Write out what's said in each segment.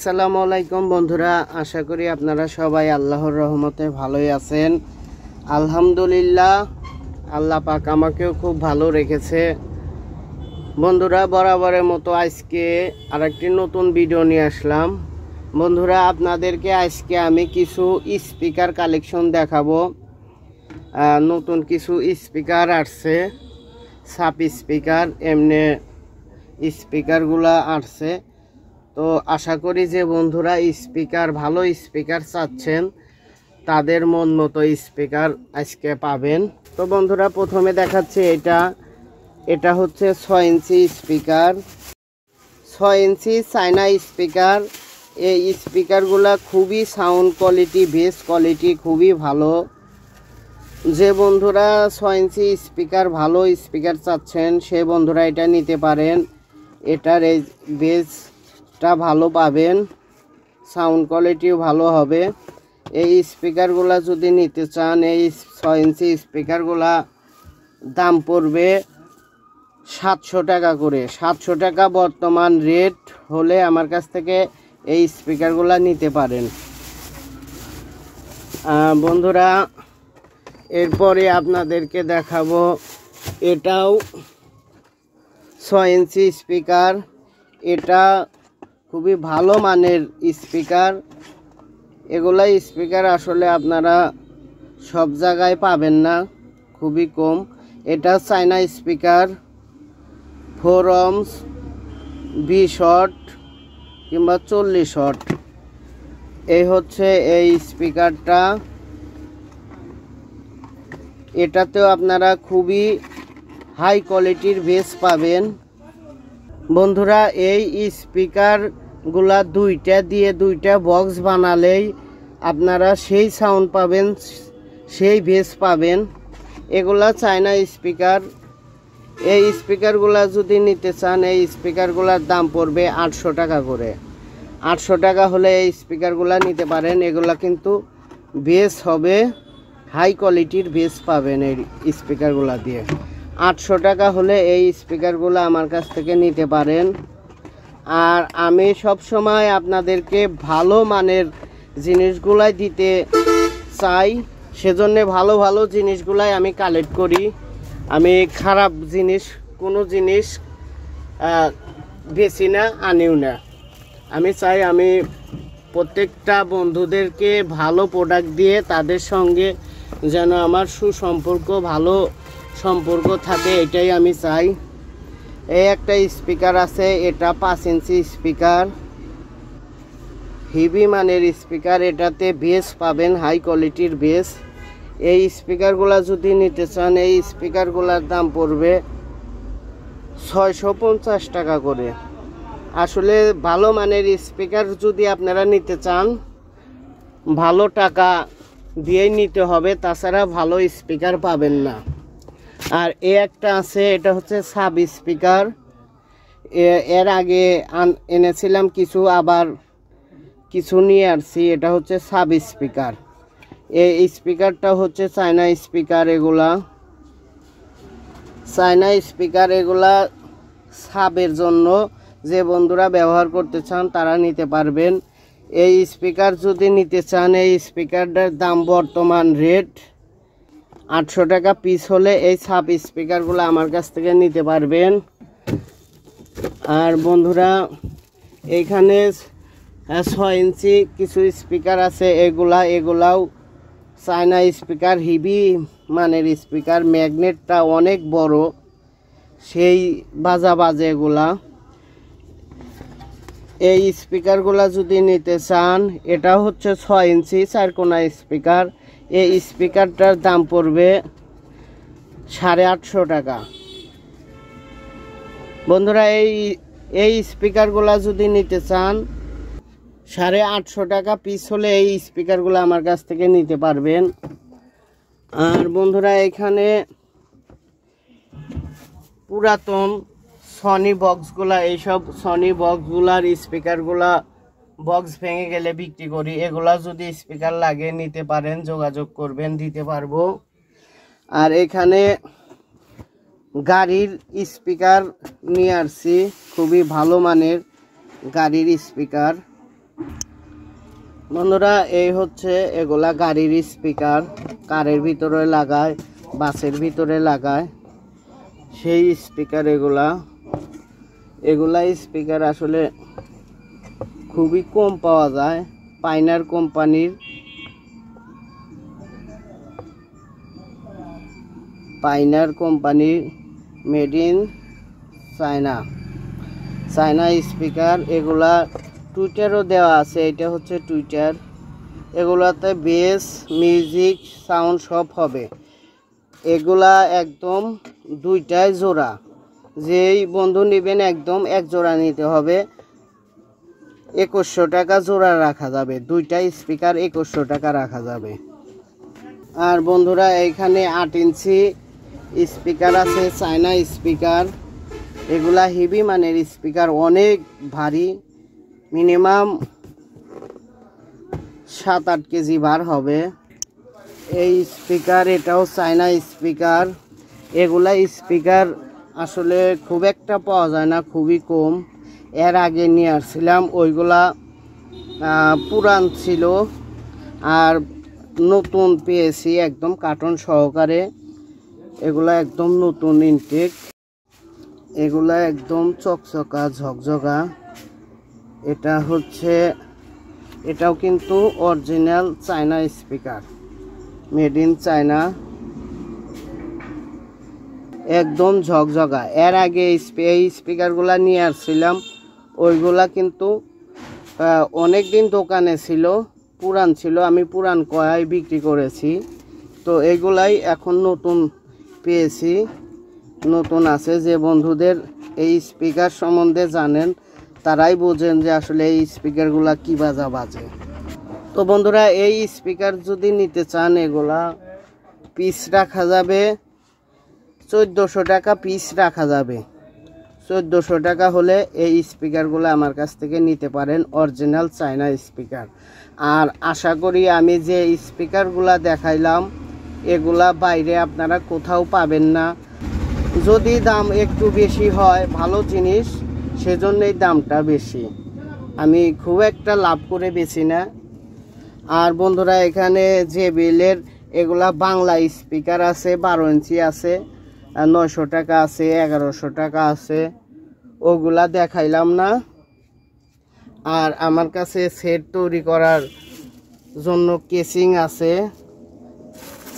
আসসালামু আলাইকুম বন্ধুরা, আশা করি আপনারা সবাই আল্লাহর রহমতে ভালোই আছেন। আলহামদুলিল্লাহ, আল্লাহ পাক আমাকেও খুব ভালো রেখেছে। বন্ধুরা, বরাবরের মতো আজকে আরেকটি নতুন ভিডিও নিয়ে আসলাম। বন্ধুরা, আপনাদেরকে আজকে আমি কিছু স্পিকার কালেকশন দেখাবো। নতুন কিছু স্পিকার আসছে, সাপ স্পিকার, এমনি স্পিকারগুলা আসছে। তো আশা করি যে বন্ধুরা স্পিকার ভালো স্পিকার চাচ্ছেন তাদের মন মতো স্পিকার আজকে পাবেন। তো বন্ধুরা, প্রথমে দেখাচ্ছি এটা হচ্ছে 6 ইঞ্চি স্পিকার, 6 ইঞ্চি চায়না স্পিকার। এই স্পিকারগুলা খুবই সাউন্ড কোয়ালিটি, বেস কোয়ালিটি খুবই ভালো। যে বন্ধুরা 6 ইঞ্চি স্পিকার ভালো স্পিকার চাচ্ছেন সে বন্ধুরা এটা নিতে পারেন। এটার এই বেসটা ভালো পাবেন, সাউন্ড কোয়ালিটিও ভালো হবে। এই স্পিকারগুলা যদি নিতে চান, এই 6 ইঞ্চি স্পিকারগুলা দাম পড়বে 700 টাকা করে। 700 টাকা বর্তমান রেট হলে আমার কাছ থেকে এই স্পিকারগুলা নিতে পারেন। বন্ধুরা, এরপরে আপনাদেরকে দেখাবো এটাও 6 ইঞ্চি স্পিকার। এটা খুবই ভালো মানের স্পিকার। এগুলা স্পিকার আসলে আপনারা সব জায়গায় পাবেন না, খুবই কম। এটা চায়না স্পিকার, 4 ohms, 20 ওয়াট কিংবা 40 ওয়াট। এই হচ্ছে এই স্পিকারটা। এটাতেও আপনারা খুবই হাই কোয়ালিটির বেস পাবেন। বন্ধুরা, এই স্পিকারগুলা দুইটা দিয়ে দুইটা বক্স বানালেই আপনারা সেই সাউন্ড পাবেন, সেই বেস পাবেন। এগুলা চায়না স্পিকার। এই স্পিকারগুলা যদি নিতে চান, এই স্পিকারগুলার দাম পড়বে 800 টাকা করে। 800 টাকা হলে এই স্পিকারগুলা নিতে পারেন। এগুলা কিন্তু বেস হবে, হাই কোয়ালিটির বেস পাবেন এই স্পিকারগুলা দিয়ে। 800 টাকা হলে এই স্পিকারগুলো আমার কাছ থেকে নিতে পারেন। আর আমি সব সময় আপনাদেরকে ভালো মানের জিনিসগুলাই দিতে চাই, সেজন্য ভালো ভালো জিনিসগুলাই আমি কালেক্ট করি। আমি খারাপ জিনিস কোনো জিনিস বেশি না, আনিও না। আমি চাই আমি প্রত্যেকটা বন্ধুদেরকে ভালো প্রোডাক্ট দিয়ে তাদের সঙ্গে যেন আমার সুসম্পর্ক, ভালো সম্পর্ক থাকে, এটাই আমি চাই। এই একটা স্পিকার আছে, এটা 5 ইঞ্চি স্পিকার, হেভি মানের স্পিকার। এটাতে বেস পাবেন, হাই কোয়ালিটির বেস। এই স্পিকারগুলা যদি নিতে চান, এই স্পিকারগুলার দাম পড়বে 650 টাকা করে। আসলে ভালো মানের স্পিকার যদি আপনারা নিতে চান, ভালো টাকা দিয়েই নিতে হবে, তাছাড়া ভালো স্পিকার পাবেন না। আর একটা আছে, এটা হচ্ছে সাব স্পিকার। এর আগে এনেছিলাম কিছু, আবার কিছু নিয়ে আসছি। এটা হচ্ছে সাব স্পিকার। এই স্পিকারটা হচ্ছে চায়না স্পিকার। এগুলা চায়না স্পিকার, এগুলা সাবের জন্য যে বন্ধুরা ব্যবহার করতে চান তারা নিতে পারবেন। এই স্পিকার যদি নিতে চান, এই স্পিকারটার দাম বর্তমান রেট 800 টাকা পিস হলে এই সাব স্পিকারগুলো আমার কাছ থেকে নিতে পারবেন। আর বন্ধুরা, এইখানে 6 ইঞ্চি কিছু স্পিকার আছে। এগুলাও চায়না স্পিকার, হেভি মানের স্পিকার। ম্যাগনেটটা অনেক বড়, সেই বাজে এগুলা। এই স্পিকারগুলা যদি নিতে চান, এটা হচ্ছে 6 ইঞ্চি 4 কোনা স্পিকার। এই স্পিকারটার দাম পড়বে 850 টাকা। বন্ধুরা, এই স্পিকারগুলা যদি নিতে চান, 850 টাকা পিস হলে এই স্পিকারগুলো আমার কাছ থেকে নিতে পারবেন। আর বন্ধুরা, এখানে পুরাতন সনি বক্সগুলা, এইসব সনি বক্সগুলার স্পিকারগুলা বক্স ভেঙে গেলে বিক্রি করি। এগুলা যদি স্পিকার লাগে নিতে পারেন, যোগাযোগ করবেন, দিতে পারবো। আর এখানে গাড়ির স্পিকার নিয়ে আসছি, খুবই ভালো মানের গাড়ির স্পিকার। বন্ধুরা এই হচ্ছে এগুলা গাড়ির স্পিকার, কারের ভিতরে লাগায়, বাসের ভিতরে লাগায় সেই স্পিকার। এগুলা স্পিকার আসলে খুবই কম পাওয়া যায়। পাইনার কোম্পানির মেড ইন চায়না স্পিকার। এগুলা টুইটারও দেওয়া আছে, এটা হচ্ছে টুইটার। এগুলাতে বেস, মিউজিক, সাউন্ড সব হবে। এগুলা একদম দুইটাই জোড়া, যেই বন্ধু নেবেন একদম এক জোড়া নিতে হবে। 2100 টাকা জোড়া রাখা যাবে, দুইটাই স্পিকার 2100 টাকা রাখা যাবে। আর বন্ধুরা এইখানে 8 ইঞ্চি স্পিকার আছে, চায়না স্পিকার। এগুলা হেভি মানের স্পিকার, অনেক ভারী, মিনিমাম 7-8 কেজি বার হবে এই স্পিকার। এটাও চায়না স্পিকার। এগুলা স্পিকার আসলে খুব একটা পাওয়া যায় না, খুবই কম। এর আগে নিয়ে আসছিলাম, ওইগুলা পুরান ছিল, আর নতুন পেয়েছি একদম কার্টন সহকারে। এগুলা একদম নতুন ইনটেক, এগুলা একদম চকচকা ঝকঝকা। এটাও কিন্তু original China speaker, made in China, একদম ঝকঝকা। এর আগে এই স্পিকারগুলা নিয়ে আসছিলাম, ওইগুলা কিন্তু অনেক দিন দোকানে ছিল, পুরান ছিল, আমি পুরান কয়ায় বিক্রি করেছি। তো এগুলাই এখন নতুন পেয়েছি, নতুন আছে। যে বন্ধুদের এই স্পিকার সম্বন্ধে জানেন তারাই বোঝেন যে আসলে এই স্পিকারগুলা কি বাজে। তো বন্ধুরা এই স্পিকার যদি নিতে চান, এগুলা পিস রাখা যাবে 1400 টাকা পিস রাখা যাবে। 1400 টাকা হলে এই স্পিকারগুলো আমার কাছ থেকে নিতে পারেন, অরিজিনাল চায়না স্পিকার। আর আশা করি আমি যে স্পিকারগুলা দেখাইলাম এগুলা বাইরে আপনারা কোথাও পাবেন না। যদি দাম একটু বেশি হয়, ভালো জিনিস, সেজন্যই দামটা বেশি। আমি খুব একটা লাভ করে বেশি না। আর বন্ধুরা এখানে যে বিলের এগুলা বাংলা স্পিকার আছে, 12 ইঞ্চি আছে, 900 টাকা আছে, 1100 টাকা আছে, ওগুলা দেখাইলাম না। আর আমার কাছে সেট তৈরি করার জন্য কেসিং আছে,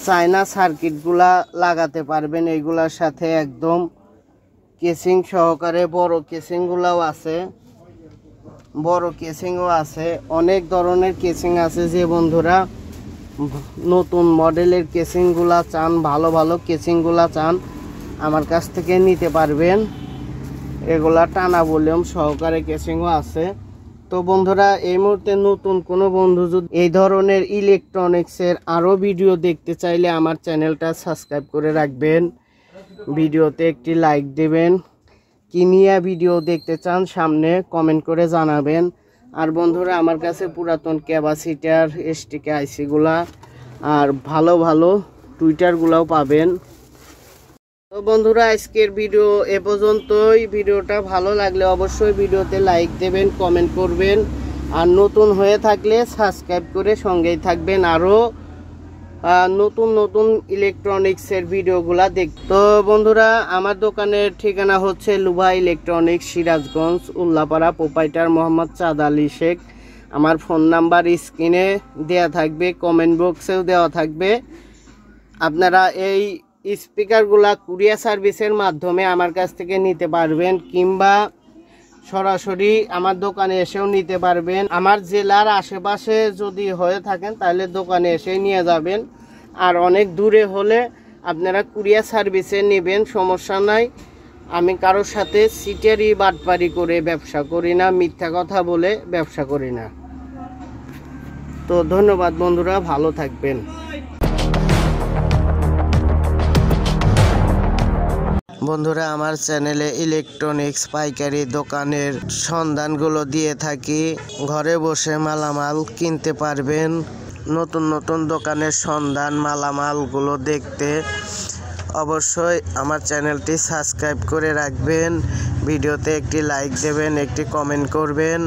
চায়না সার্কিটগুলা লাগাতে পারবেন এইগুলার সাথে, একদম কেসিং সহকারে। বড় কেসিংগুলাও আছে, বড় কেসিংও আছে, অনেক ধরনের কেসিং আছে। যে বন্ধুরা নতুন মডেলের কেসিংগুলা চান, ভালো ভালো কেসিংগুলা চান, আমার কাছ থেকে নিতে পারবেন। এগুলা টানা ভলিউম সহকারে কেসিংও আছে। তো বন্ধুরা এই মুহূর্তে নতুন কোনো বন্ধু যদি এই ধরনের ইলেকট্রনিক্সের আরও ভিডিও দেখতে চাইলে আমার চ্যানেলটা সাবস্ক্রাইব করে রাখবেন, ভিডিওতে একটি লাইক দেবেন। কি নিয়ে ভিডিও দেখতে চান সামনে কমেন্ট করে জানাবেন। আর বন্ধুরা আমার কাছে পুরাতন ক্যাপাসিটার, এসটিকে আইসিগুলা আর ভালো ভালো টুইটারগুলাও পাবেন। তো বন্ধুরা আজকের ভিডিও এ পর্যন্তই। ভিডিওটা ভালো লাগলে অবশ্যই ভিডিওতে লাইক দেবেন, কমেন্ট করবেন, আর নতুন হয়ে থাকলে সাবস্ক্রাইব করে সঙ্গেই থাকবেন। আরও নতুন নতুন ইলেকট্রনিক্সের ভিডিওগুলা তো বন্ধুরা আমার দোকানের ঠিকানা হচ্ছে লুভা ইলেকট্রনিক্স, সিরাজগঞ্জ, উল্লাপাড়া, প্রোপাইটার মোহাম্মদ চাঁদ আলী শেখ। আমার ফোন নাম্বার স্ক্রিনে দেওয়া থাকবে, কমেন্ট বক্সেও দেওয়া থাকবে। আপনারা এই স্পিকারগুলা কুরিয়ার সার্ভিসের মাধ্যমে আমার কাছ থেকে নিতে পারবেন, কিংবা সরাসরি আমার দোকানে এসেও নিতে পারবেন। আমার জেলার আশেপাশে যদি হয়ে থাকেন তাহলে দোকানে এসে নিয়ে যাবেন, আর অনেক দূরে হলে আপনারা কুরিয়ার সার্ভিসে নেবেন, সমস্যা নাই। আমি কারোর সাথে সিটারি বাটপারি করে ব্যবসা করি না, মিথ্যা কথা বলে ব্যবসা করি না। তো ধন্যবাদ বন্ধুরা, ভালো থাকবেন। বন্ধুরা আমার চ্যানেলে ইলেকট্রনিক্স পাইকারি দোকানের সন্ধানগুলো দিয়ে থাকি, ঘরে বসে মালামাল কিনতে পারবেন। নতুন নতুন দোকানের সন্ধান, মালামালগুলো দেখতে অবশ্যই আমার চ্যানেলটি সাবস্ক্রাইব করে রাখবেন, ভিডিওতে একটি লাইক দেবেন, একটি কমেন্ট করবেন।